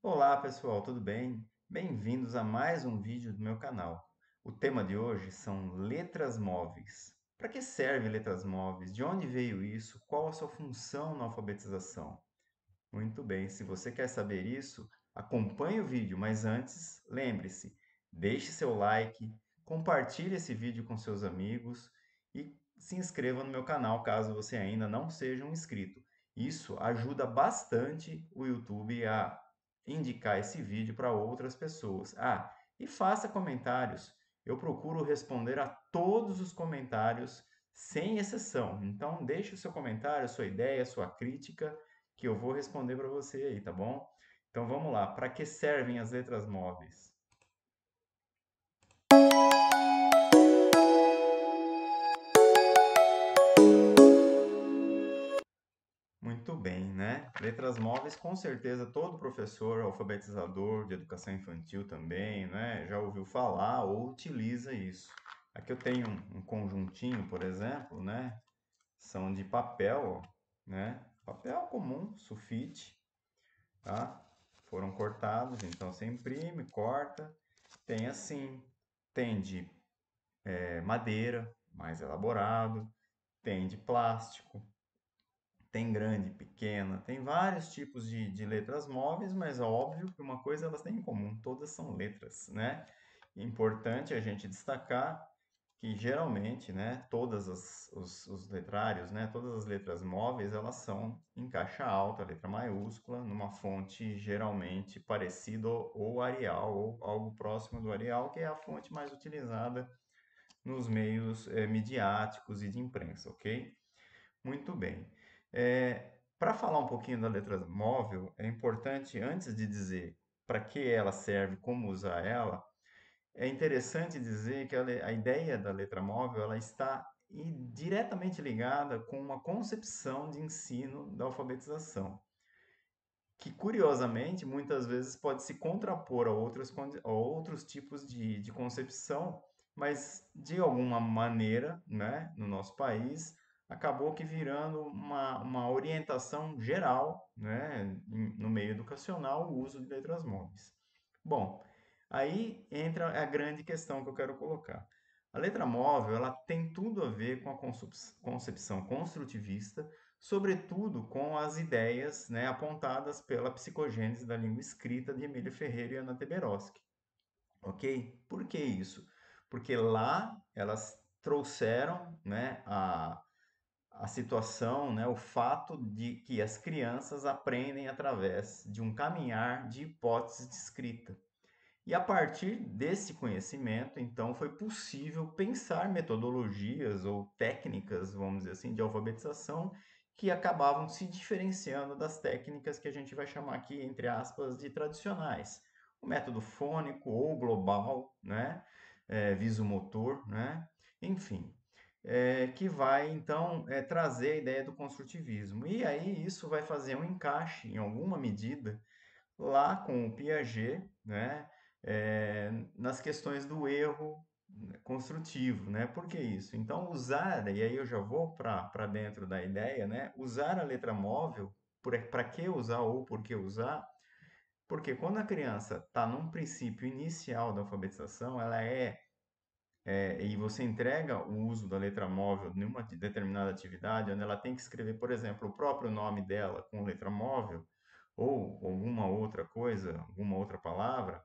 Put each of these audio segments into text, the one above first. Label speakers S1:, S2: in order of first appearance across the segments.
S1: Olá pessoal, tudo bem? Bem-vindos a mais um vídeo do meu canal. O tema de hoje são letras móveis. Para que servem letras móveis? De onde veio isso? Qual a sua função na alfabetização? Muito bem, se você quer saber isso, acompanhe o vídeo, mas antes, lembre-se, deixe seu like, compartilhe esse vídeo com seus amigos e se inscreva no meu canal caso você ainda não seja um inscrito. Isso ajuda bastante o YouTube a indicar esse vídeo para outras pessoas. E faça comentários. Eu procuro responder a todos os comentários sem exceção. Então, deixe o seu comentário, sua ideia, sua crítica que eu vou responder para você aí, tá bom? Então vamos lá. Para que servem as letras móveis? Muito bem, né? Letras móveis, com certeza, todo professor alfabetizador de educação infantil também, né? Já ouviu falar ou utiliza isso. Aqui eu tenho um conjuntinho, por exemplo, né? São de papel, ó, né? Papel comum, sulfite, tá? Foram cortados, então você imprime, corta. Tem assim, tem de madeira, mais elaborado, tem de plástico, tem grande, pequena, tem vários tipos de letras móveis, mas é óbvio que uma coisa elas têm em comum, todas são letras, né? Importante a gente destacar que geralmente, né, os letrários, né, todas as letras móveis, elas são em caixa alta, letra maiúscula, numa fonte geralmente parecida ou Arial, ou algo próximo do Arial, que é a fonte mais utilizada nos meios midiáticos e de imprensa, ok? Muito bem. Para falar um pouquinho da letra móvel, é importante, antes de dizer para que ela serve, como usar ela, é interessante dizer que a ideia da letra móvel ela está diretamente ligada com uma concepção de ensino da alfabetização, que curiosamente muitas vezes pode se contrapor a outros tipos de concepção, mas de alguma maneira, né, no nosso país, acabou que virando uma orientação geral, né, no meio educacional, o uso de letras móveis. Bom, aí entra a grande questão que eu quero colocar. A letra móvel, ela tem tudo a ver com a concepção construtivista, sobretudo com as ideias, né, apontadas pela psicogênese da língua escrita de Emília Ferreira e Ana Teberoski. Ok? Por que isso? Porque lá elas trouxeram, né, a situação, né, o fato de que as crianças aprendem através de um caminhar de hipóteses de escrita. E a partir desse conhecimento, então, foi possível pensar metodologias ou técnicas, vamos dizer assim, de alfabetização que acabavam se diferenciando das técnicas que a gente vai chamar aqui, entre aspas, de tradicionais. O método fônico ou global, né? Visomotor, né? Enfim, que vai, então, trazer a ideia do construtivismo. E aí isso vai fazer um encaixe, em alguma medida, lá com o Piaget, né, nas questões do erro construtivo, né? Por que isso? Então, usar, e aí eu já vou para dentro da ideia, né? Usar a letra móvel, para que usar ou por que usar? Porque quando a criança está num princípio inicial da alfabetização, e você entrega o uso da letra móvel em uma determinada atividade, onde ela tem que escrever, por exemplo, o próprio nome dela com letra móvel, ou alguma outra coisa, alguma outra palavra,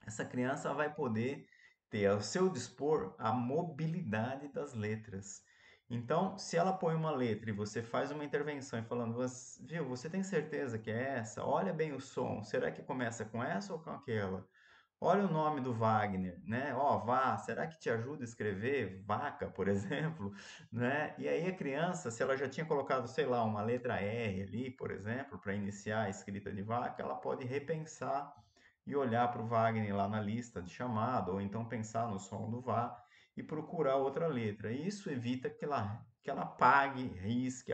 S1: essa criança vai poder ter ao seu dispor a mobilidade das letras. Então, se ela põe uma letra e você faz uma intervenção e falando, viu, você tem certeza que é essa? Olha bem o som, será que começa com essa ou com aquela? Olha o nome do Wagner, né? Ó, Vá, será que te ajuda a escrever vaca, por exemplo, né? E aí a criança, se ela já tinha colocado, sei lá, uma letra R ali, por exemplo, para iniciar a escrita de vaca, ela pode repensar e olhar para o Wagner lá na lista de chamado, ou então pensar no som do Vá e procurar outra letra. E isso evita que ela apague, risque,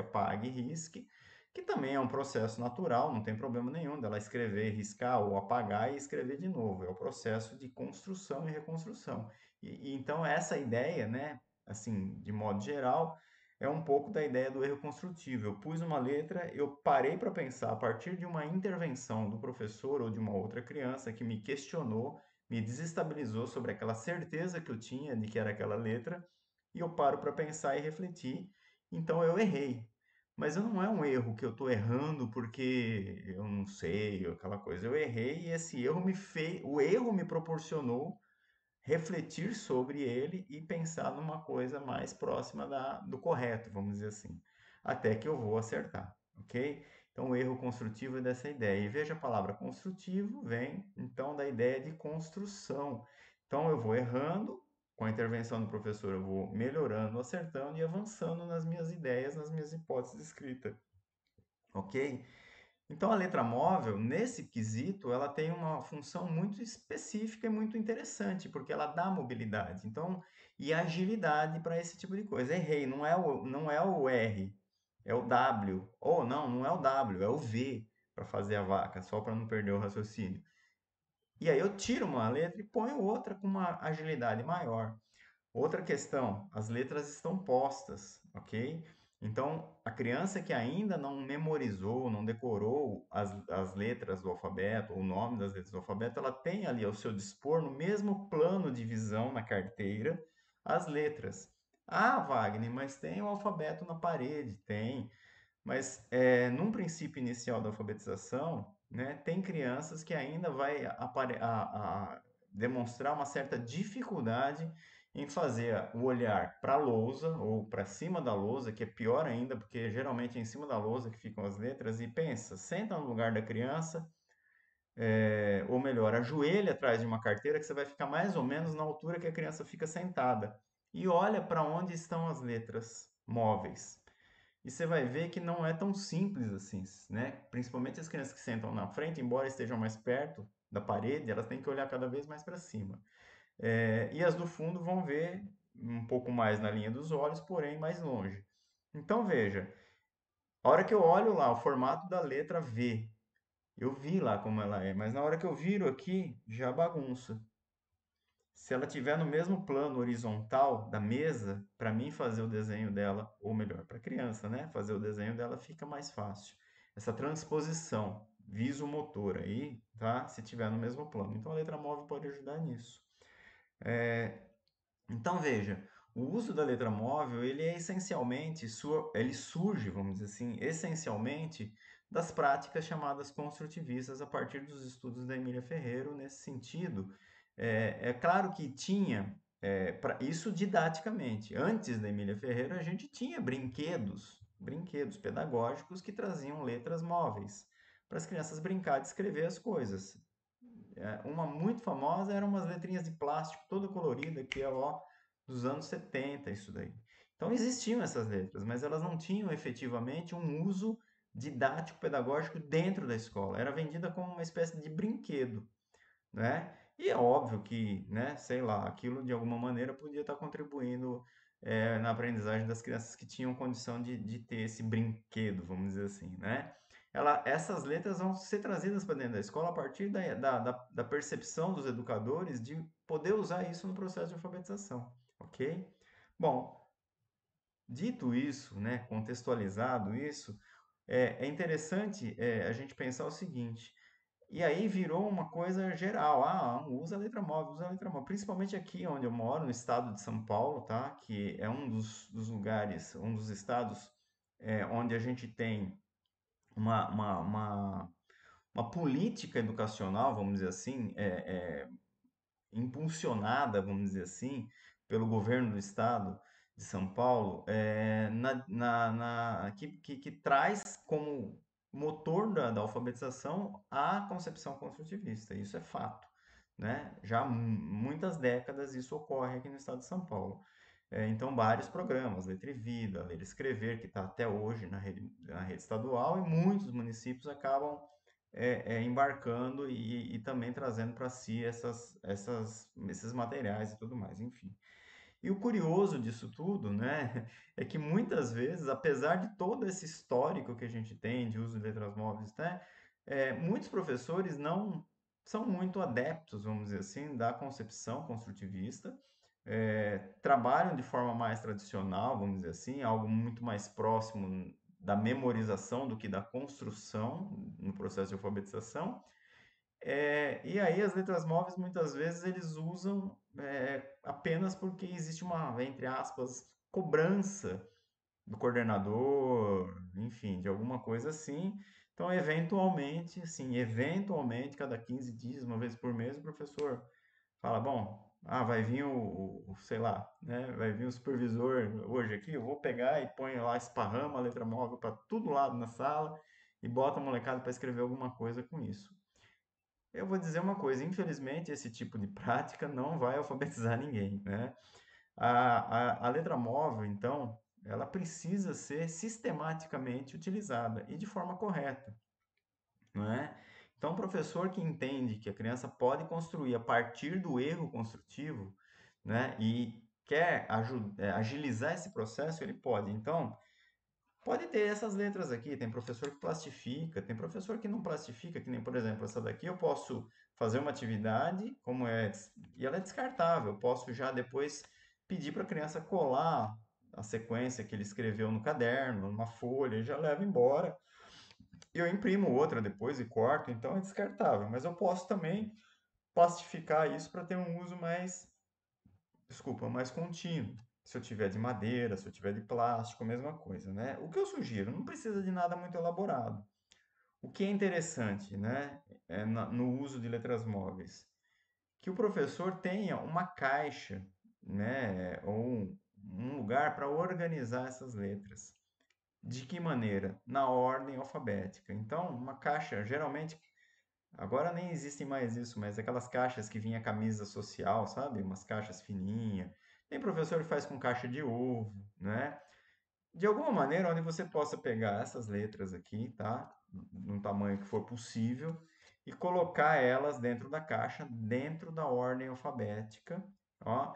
S1: que também é um processo natural, não tem problema nenhum dela escrever, riscar ou apagar e escrever de novo. É o processo de construção e reconstrução. Então essa ideia, né, assim, de modo geral, é um pouco da ideia do erro construtivo. Eu pus uma letra, eu parei para pensar a partir de uma intervenção do professor ou de uma outra criança que me questionou, me desestabilizou sobre aquela certeza que eu tinha de que era aquela letra, e eu paro para pensar e refletir. Então eu errei. Mas não é um erro que eu estou errando porque eu não sei, ou aquela coisa. Eu errei e esse erro me fez, o erro me proporcionou refletir sobre ele e pensar numa coisa mais próxima do correto, vamos dizer assim, até que eu vou acertar, ok? Então, o erro construtivo é dessa ideia. E veja a palavra construtivo vem então da ideia de construção. Então, eu vou errando, com a intervenção do professor, eu vou melhorando, acertando e avançando nas minhas ideias, nas minhas hipóteses de escrita, ok? Então, a letra móvel, nesse quesito, ela tem uma função muito específica e muito interessante, porque ela dá mobilidade, então, e agilidade para esse tipo de coisa. Errei, não é o R, é o W. Ou não, não é o W, é o V para fazer a vaca, só para não perder o raciocínio. E aí eu tiro uma letra e ponho outra com uma agilidade maior. Outra questão, as letras estão postas, ok? Então, a criança que ainda não memorizou, não decorou as letras do alfabeto, o nome das letras do alfabeto, ela tem ali ao seu dispor, no mesmo plano de visão na carteira, as letras. Ah, Wagner, mas tem o alfabeto na parede? Tem. Mas num princípio inicial da alfabetização, né, tem crianças que ainda vai demonstrar uma certa dificuldade em fazer o olhar para a lousa ou para cima da lousa, que é pior ainda, porque geralmente é em cima da lousa que ficam as letras, e pensa, senta no lugar da criança, ou melhor, ajoelha atrás de uma carteira que você vai ficar mais ou menos na altura que a criança fica sentada, e olha para onde estão as letras móveis. E você vai ver que não é tão simples assim, né? Principalmente as crianças que sentam na frente, embora estejam mais perto da parede, elas têm que olhar cada vez mais para cima. E as do fundo vão ver um pouco mais na linha dos olhos, porém mais longe. Então veja, a hora que eu olho lá o formato da letra V, eu vi lá como ela é, mas na hora que eu viro aqui, já bagunça. Se ela tiver no mesmo plano horizontal da mesa, para mim fazer o desenho dela, ou melhor, para a criança, né? Fazer o desenho dela fica mais fácil. Essa transposição visomotora aí, tá? Se tiver no mesmo plano. Então a letra móvel pode ajudar nisso. Então veja, o uso da letra móvel, ele é essencialmente, ele surge, vamos dizer assim, essencialmente das práticas chamadas construtivistas a partir dos estudos da Emília Ferreiro nesse sentido. É claro que tinha, isso didaticamente. Antes da Emília Ferreiro, a gente tinha brinquedos pedagógicos que traziam letras móveis para as crianças brincar de escrever as coisas. Uma muito famosa eram umas letrinhas de plástico toda colorida, que é ó, dos anos 70, isso daí. Então existiam essas letras, mas elas não tinham efetivamente um uso didático pedagógico dentro da escola. Era vendida como uma espécie de brinquedo, né? E é óbvio que, né, sei lá, aquilo de alguma maneira podia estar contribuindo na aprendizagem das crianças que tinham condição de ter esse brinquedo, vamos dizer assim, né? Essas letras vão ser trazidas para dentro da escola a partir da percepção dos educadores de poder usar isso no processo de alfabetização, ok? Bom, dito isso, né, contextualizado isso, é interessante a gente pensar o seguinte, e aí virou uma coisa geral. Ah, usa a letra móvel, usa a letra móvel. Principalmente aqui onde eu moro, no estado de São Paulo, tá? Que é um dos lugares, um dos estados onde a gente tem uma, uma, uma, uma política educacional, vamos dizer assim, impulsionada, vamos dizer assim, pelo governo do estado de São Paulo, que traz como motor da alfabetização a concepção construtivista. Isso é fato, né? Já há muitas décadas isso ocorre aqui no estado de São Paulo. Então, vários programas, Letra e Vida, Ler e Escrever, que está até hoje na rede estadual, e muitos municípios acabam embarcando e também trazendo para si esses materiais e tudo mais, enfim. E o curioso disso tudo, né, é que muitas vezes, apesar de todo esse histórico que a gente tem de uso de letras móveis, né, muitos professores não são muito adeptos, vamos dizer assim, da concepção construtivista, trabalham de forma mais tradicional, vamos dizer assim, algo muito mais próximo da memorização do que da construção no processo de alfabetização. E aí as letras móveis muitas vezes eles usam apenas porque existe uma, entre aspas, cobrança do coordenador, enfim, de alguma coisa assim. Então, eventualmente, assim, eventualmente, cada 15 dias, uma vez por mês, o professor fala, bom, vai vir sei lá, né? Vai vir o supervisor hoje aqui, eu vou pegar e põe lá, esparrama a letra móvel para todo lado na sala e bota a molecada para escrever alguma coisa com isso. Eu vou dizer uma coisa, infelizmente esse tipo de prática não vai alfabetizar ninguém, né? A letra móvel, então, ela precisa ser sistematicamente utilizada e de forma correta, não é? Então, o professor que entende que a criança pode construir a partir do erro construtivo, né, e quer agilizar esse processo, ele pode. Então, pode ter essas letras aqui, tem professor que plastifica, tem professor que não plastifica, que nem, por exemplo, essa daqui eu posso fazer uma atividade, e ela é descartável, eu posso já depois pedir para a criança colar a sequência que ele escreveu no caderno, numa folha, e já leva embora. E eu imprimo outra depois e corto, então é descartável. Mas eu posso também plastificar isso para ter um uso mais contínuo. Se eu tiver de madeira, se eu tiver de plástico, mesma coisa, né? O que eu sugiro, não precisa de nada muito elaborado. O que é interessante, né, no uso de letras móveis, que o professor tenha uma caixa, né, ou um lugar para organizar essas letras. De que maneira? Na ordem alfabética. Então, uma caixa, geralmente, agora nem existem mais isso, mas aquelas caixas que vinha camisa social, sabe? Umas caixas fininhas. Tem professor que faz com caixa de ovo, né? De alguma maneira, onde você possa pegar essas letras aqui, tá? No tamanho que for possível, e colocar elas dentro da caixa, dentro da ordem alfabética, ó,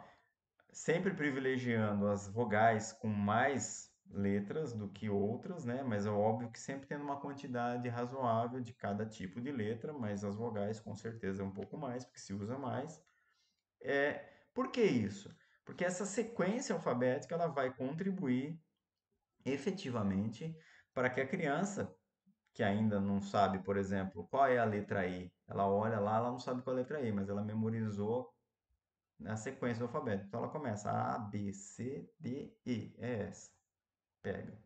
S1: sempre privilegiando as vogais com mais letras do que outras, né? Mas é óbvio que sempre tendo uma quantidade razoável de cada tipo de letra, mas as vogais com certeza é um pouco mais, porque se usa mais. Por que isso? Porque essa sequência alfabética ela vai contribuir efetivamente para que a criança que ainda não sabe, por exemplo, qual é a letra I, ela olha lá, ela não sabe qual é a letra I, mas ela memorizou na sequência do alfabeto. Então ela começa A, B, C, D, E. É essa. Pega.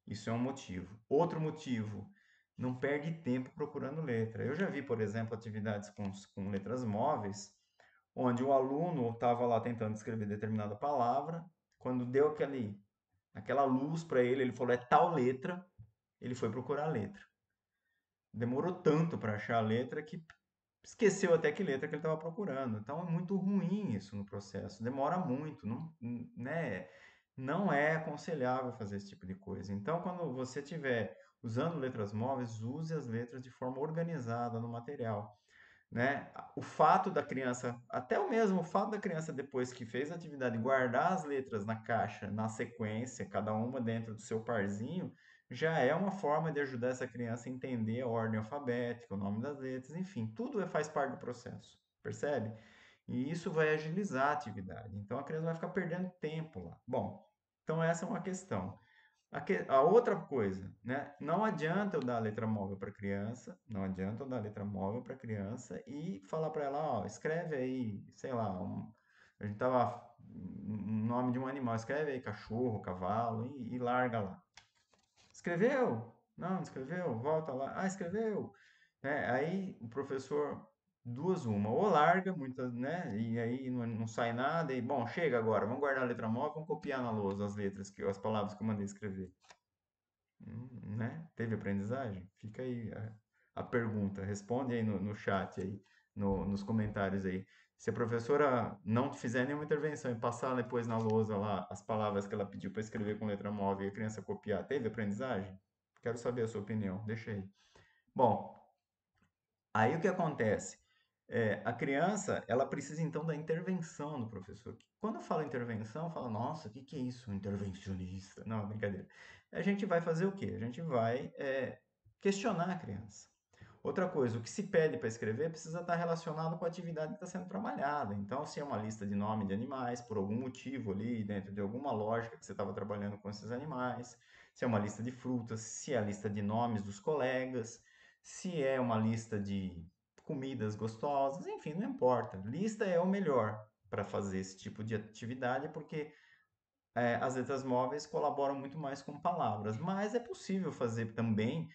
S1: Isso é um motivo. Outro motivo, não perde tempo procurando letra. Eu já vi, por exemplo, atividades com letras móveis, onde o aluno estava lá tentando escrever determinada palavra, quando deu aquela luz para ele, ele falou, é tal letra, ele foi procurar a letra. Demorou tanto para achar a letra que esqueceu até que letra que ele estava procurando. Então é muito ruim isso no processo, demora muito, não, né? Não é aconselhável fazer esse tipo de coisa. Então, quando você estiver usando letras móveis, use as letras de forma organizada no material, né? O fato da criança, até o mesmo fato da criança depois que fez a atividade guardar as letras na caixa, na sequência, cada uma dentro do seu parzinho, já é uma forma de ajudar essa criança a entender a ordem alfabética, o nome das letras, enfim, tudo faz parte do processo, percebe? E isso vai agilizar a atividade. Então a criança vai ficar perdendo tempo lá. Bom, então essa é uma questão. A outra coisa, né? Não adianta eu dar a letra móvel para criança, não adianta eu dar a letra móvel para criança e falar para ela, ó, escreve aí, sei lá, a gente tava um nome de um animal, escreve aí cachorro, cavalo e larga lá. Escreveu? Não escreveu? Volta lá. Ah, escreveu. Aí o professor, duas uma, ou larga, muitas, né? E aí não sai nada, e bom, chega agora, vamos guardar a letra móvel, vamos copiar na lousa as letras, as palavras que eu mandei escrever. Né? Teve aprendizagem? Fica aí a pergunta. Responde aí no chat aí, nos comentários aí. Se a professora não fizer nenhuma intervenção e passar depois na lousa lá as palavras que ela pediu para escrever com letra móvel e a criança copiar, teve aprendizagem? Quero saber a sua opinião. Deixa aí. Bom, aí o que acontece? A criança, ela precisa então da intervenção do professor. Quando eu falo intervenção, fala, nossa, o que que é isso? Um intervencionista. Não, brincadeira. A gente vai fazer o quê? A gente vai questionar a criança. Outra coisa, o que se pede para escrever precisa estar relacionado com a atividade que está sendo trabalhada. Então, se é uma lista de nome de animais, por algum motivo ali, dentro de alguma lógica que você estava trabalhando com esses animais, se é uma lista de frutas, se é a lista de nomes dos colegas, se é uma lista de comidas gostosas, enfim, não importa. Lista é o melhor para fazer esse tipo de atividade, porque as letras móveis colaboram muito mais com palavras, mas é possível fazer também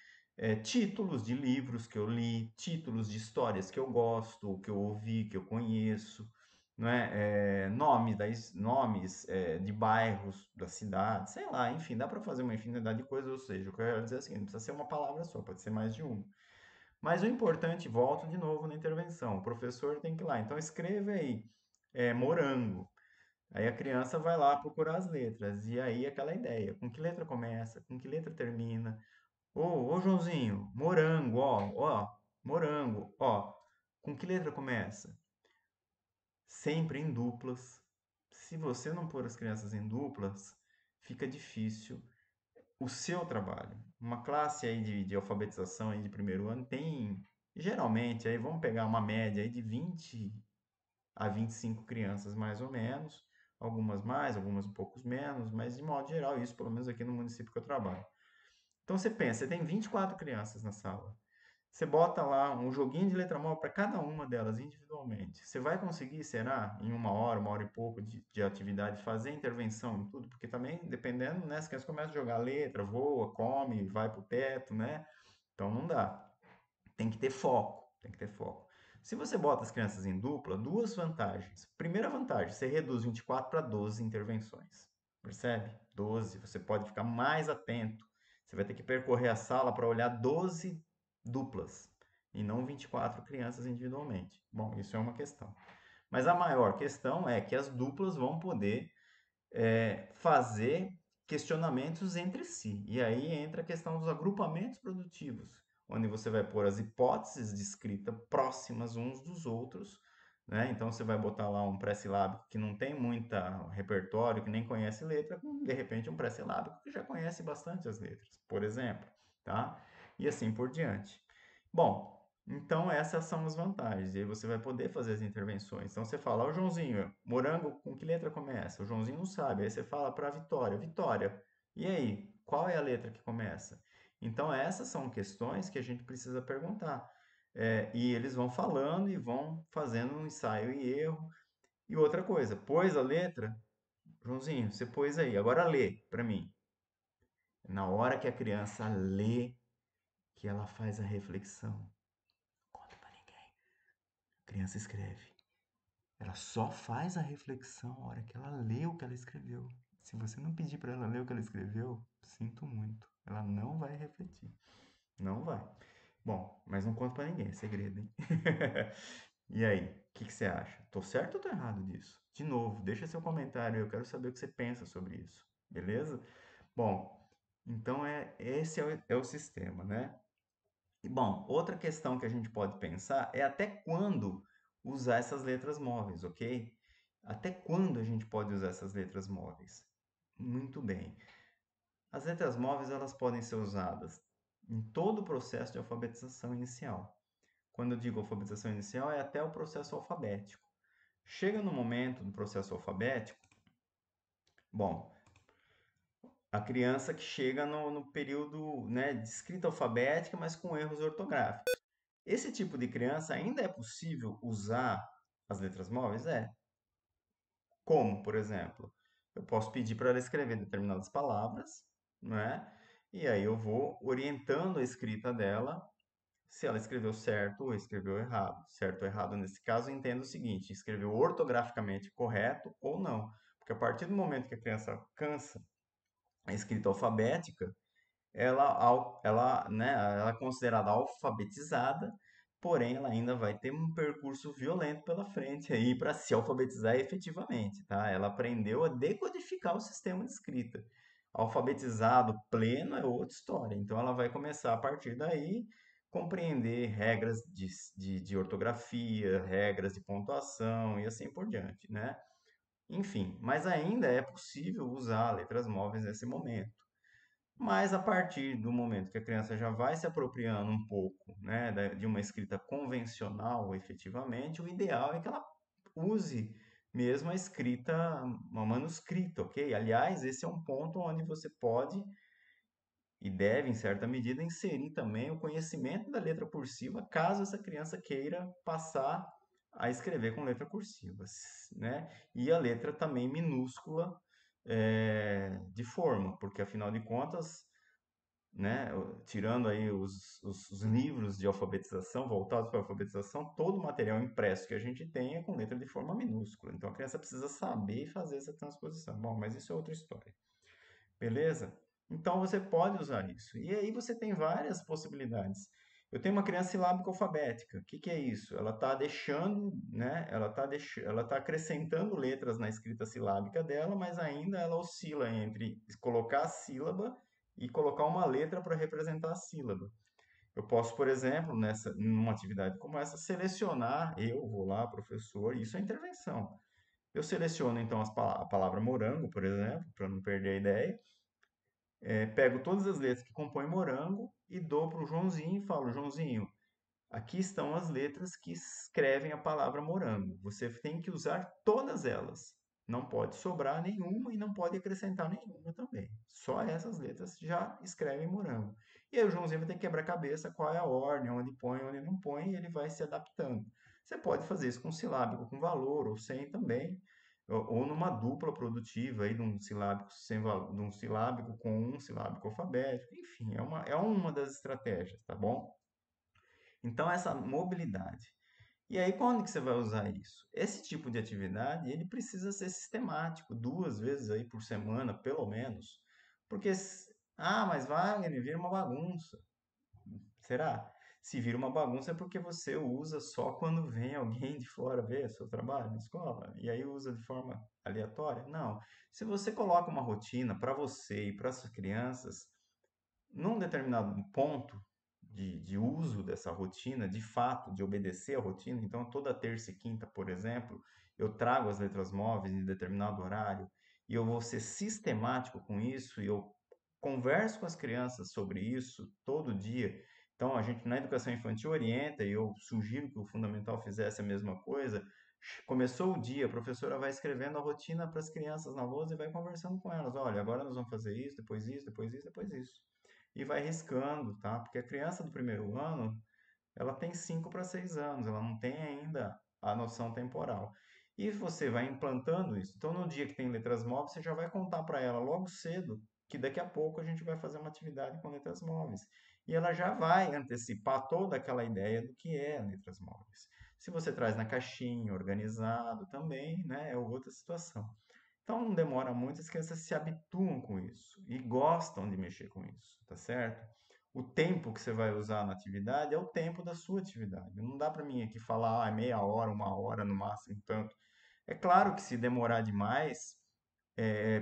S1: títulos de livros que eu li, títulos de histórias que eu gosto, que eu ouvi, que eu conheço, não é? Nomes de bairros da cidade, sei lá, enfim, dá para fazer uma infinidade de coisas, ou seja, eu quero dizer assim, não precisa ser uma palavra só, pode ser mais de uma. Mas o importante, volto de novo na intervenção, o professor tem que ir lá, então escreva aí, morango. Aí a criança vai lá procurar as letras. E aí aquela ideia, com que letra começa, com que letra termina. Ô Joãozinho, morango, morango, ó. Com que letra começa? Sempre em duplas. Se você não pôr as crianças em duplas, fica difícil o seu trabalho. Uma classe aí de alfabetização aí de primeiro ano tem, geralmente, aí vamos pegar uma média aí de 20 a 25 crianças, mais ou menos. Algumas mais, algumas um pouco menos, mas de modo geral, isso pelo menos aqui no município que eu trabalho. Então você pensa, você tem 24 crianças na sala. Você bota lá um joguinho de letra móvel para cada uma delas individualmente. Você vai conseguir, será, em uma hora e pouco de atividade, fazer intervenção em tudo? Porque também, dependendo, né, as crianças começam a jogar letra, voa, come, vai pro teto, né? Então não dá. Tem que ter foco, tem que ter foco. Se você bota as crianças em dupla, duas vantagens. Primeira vantagem, você reduz 24 para 12 intervenções. Percebe? 12, você pode ficar mais atento. Você vai ter que percorrer a sala para olhar 12 duplas e não 24 crianças individualmente. Bom, isso é uma questão. Mas a maior questão é que as duplas vão poder fazer questionamentos entre si. E aí entra a questão dos agrupamentos produtivos, onde você vai pôr as hipóteses de escrita próximas uns dos outros, né? Então você vai botar lá um pré-silábico que não tem muita repertório, que nem conhece letra, com de repente um pré-silábico que já conhece bastante as letras, por exemplo, tá? E assim por diante. Bom, então, essas são as vantagens. E aí você vai poder fazer as intervenções. Então, você fala, ó, Joãozinho, morango com que letra começa? O Joãozinho não sabe. Aí você fala para a Vitória, Vitória, e aí, qual é a letra que começa? Então, essas são questões que a gente precisa perguntar. E eles vão falando e vão fazendo um ensaio e erro. E outra coisa, pôs a letra, Joãozinho, você pôs aí, agora lê para mim. Na hora que a criança lê, que ela faz a reflexão. Conta para ninguém. A criança escreve. Ela só faz a reflexão a hora que ela lê o que ela escreveu. Se você não pedir para ela ler o que ela escreveu, sinto muito. Ela não vai refletir. Não vai. Bom, mas não conto para ninguém, é segredo, hein? E aí, o que você acha? Tô certo ou tô errado disso? De novo, deixa seu comentário, eu quero saber o que você pensa sobre isso. Beleza? Bom, então esse é o sistema, né? E, bom, outra questão que a gente pode pensar é até quando usar essas letras móveis, ok? Até quando a gente pode usar essas letras móveis? Muito bem. As letras móveis elas podem ser usadas em todo o processo de alfabetização inicial. Quando eu digo alfabetização inicial, é até o processo alfabético. Chega no momento do processo alfabético, bom, a criança que chega no período, né, de escrita alfabética, mas com erros ortográficos. Esse tipo de criança ainda é possível usar as letras móveis? É. Como, por exemplo? Eu posso pedir para ela escrever determinadas palavras, não é? E aí eu vou orientando a escrita dela, se ela escreveu certo ou escreveu errado. Certo ou errado, nesse caso, eu entendo o seguinte: escreveu ortograficamente correto ou não. Porque a partir do momento que a criança alcança a escrita alfabética, né, ela é considerada alfabetizada, porém ela ainda vai ter um percurso violento pela frente aí para se alfabetizar efetivamente, tá? Ela aprendeu a decodificar o sistema de escrita. Alfabetizado pleno é outra história. Então ela vai começar a partir daí compreender regras de ortografia, regras de pontuação e assim por diante, né? Enfim, mas ainda é possível usar letras móveis nesse momento. Mas a partir do momento que a criança já vai se apropriando um pouco, né, de uma escrita convencional, efetivamente, o ideal é que ela use mesmo a escrita, uma manuscrita, ok? Aliás, esse é um ponto onde você pode e deve, em certa medida, inserir também o conhecimento da letra cursiva, caso essa criança queira passar a escrever com letra cursiva, né? E a letra também minúscula, de forma, porque afinal de contas, né, tirando aí os livros de alfabetização, voltados para a alfabetização, todo o material impresso que a gente tem é com letra de forma minúscula. Então a criança precisa saber fazer essa transposição. Bom, mas isso é outra história. Beleza? Então você pode usar isso. E aí você tem várias possibilidades. Eu tenho uma criança silábica alfabética. O que que é isso? Ela está deixando, né? Ela tá acrescentando letras na escrita silábica dela, mas ainda ela oscila entre colocar a sílaba e colocar uma letra para representar a sílaba. Eu posso, por exemplo, numa atividade como essa, selecionar, eu vou lá, professor, isso é intervenção. Eu seleciono então a palavra morango, por exemplo, para não perder a ideia, pego todas as letras que compõem morango e dou para o Joãozinho e falo, Joãozinho, aqui estão as letras que escrevem a palavra morango. Você tem que usar todas elas. Não pode sobrar nenhuma e não pode acrescentar nenhuma também. Só essas letras já escrevem morango. E aí o Joãozinho vai ter que quebrar a cabeça qual é a ordem, onde põe, onde não põe, e ele vai se adaptando. Você pode fazer isso com silábico com valor ou sem também, ou numa dupla produtiva aí de um silábico de um silábico com um silábico alfabético. Enfim, é uma das estratégias, tá bom? Então, essa mobilidade. E aí, quando que você vai usar isso? Esse tipo de atividade, ele precisa ser sistemático, 2 vezes aí por semana, pelo menos. Porque, mas Wagner, vira uma bagunça. Será? Se vira uma bagunça é porque você usa só quando vem alguém de fora ver seu trabalho na escola, e aí usa de forma aleatória? Não. Se você coloca uma rotina para você e para suas crianças, num determinado ponto de uso dessa rotina, de fato, de obedecer a rotina, então toda terça e quinta, por exemplo, eu trago as letras móveis em determinado horário e eu vou ser sistemático com isso e eu converso com as crianças sobre isso todo dia. Então, a gente na educação infantil orienta e eu sugiro que o fundamental fizesse a mesma coisa. Começou o dia, a professora vai escrevendo a rotina para as crianças na lousa e vai conversando com elas. Olha, agora nós vamos fazer isso, depois isso, depois isso, depois isso. E vai riscando, tá? Porque a criança do primeiro ano, ela tem 5 para 6 anos, ela não tem ainda a noção temporal. E você vai implantando isso. Então, no dia que tem letras móveis, você já vai contar para ela logo cedo que daqui a pouco a gente vai fazer uma atividade com letras móveis. E ela já vai antecipar toda aquela ideia do que é letras móveis. Se você traz na caixinha, organizado também, né, é outra situação. Então não demora muito, as crianças se habituam com isso e gostam de mexer com isso, tá certo? O tempo que você vai usar na atividade é o tempo da sua atividade. Não dá para mim aqui falar, meia hora, 1 hora no máximo, tanto. É claro que se demorar demais,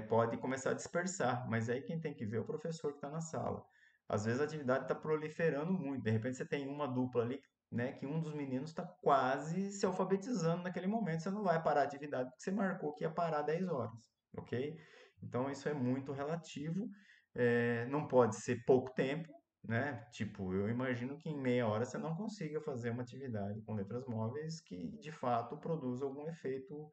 S1: pode começar a dispersar, mas aí quem tem que ver é o professor que está na sala. Às vezes a atividade está proliferando muito, de repente você tem uma dupla ali, né, que um dos meninos está quase se alfabetizando naquele momento, você não vai parar a atividade porque você marcou que ia parar 10 horas, ok? Então isso é muito relativo, não pode ser pouco tempo, né? Tipo, eu imagino que em meia hora você não consiga fazer uma atividade com letras móveis que de fato produza algum efeito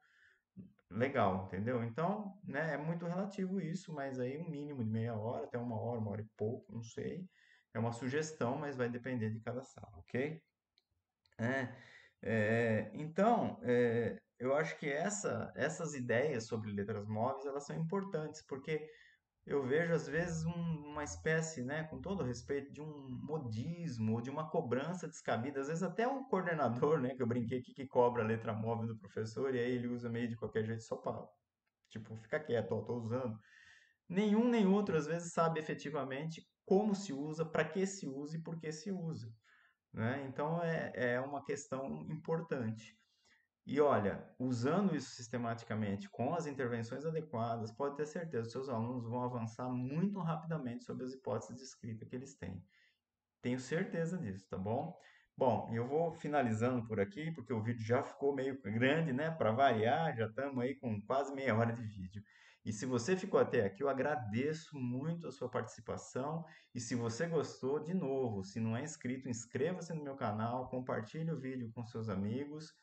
S1: legal, entendeu? Então, né, é muito relativo isso, mas aí um mínimo de meia hora, até 1 hora e pouco, não sei. É uma sugestão, mas vai depender de cada sala, ok? É, então, eu acho que essas ideias sobre letras móveis, elas são importantes, porque eu vejo às vezes uma espécie, né, com todo respeito, de um modismo ou de uma cobrança descabida. Às vezes até um coordenador, né, que eu brinquei aqui, que cobra a letra móvel do professor e aí ele usa meio de qualquer jeito só para, tipo, ficar quieto, ó, tô usando. Nenhum nem outro às vezes sabe efetivamente como se usa, para que se usa e por que se usa, né? Então é uma questão importante. E olha, usando isso sistematicamente, com as intervenções adequadas, pode ter certeza que seus alunos vão avançar muito rapidamente sobre as hipóteses de escrita que eles têm. Tenho certeza disso, tá bom? Bom, eu vou finalizando por aqui, porque o vídeo já ficou meio grande, né? Para variar, já estamos aí com quase meia hora de vídeo. E se você ficou até aqui, eu agradeço muito a sua participação. E se você gostou, de novo, se não é inscrito, inscreva-se no meu canal, compartilhe o vídeo com seus amigos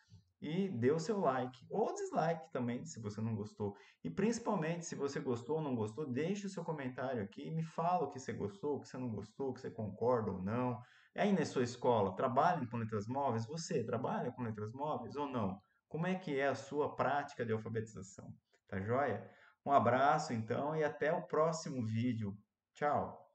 S1: e dê o seu like ou dislike também, se você não gostou. E principalmente, se você gostou ou não gostou, deixe o seu comentário aqui e me fala o que você gostou, o que você não gostou, o que você concorda ou não. E aí na sua escola, trabalham com letras móveis? Você trabalha com letras móveis ou não? Como é que é a sua prática de alfabetização? Tá joia? Um abraço então e até o próximo vídeo. Tchau!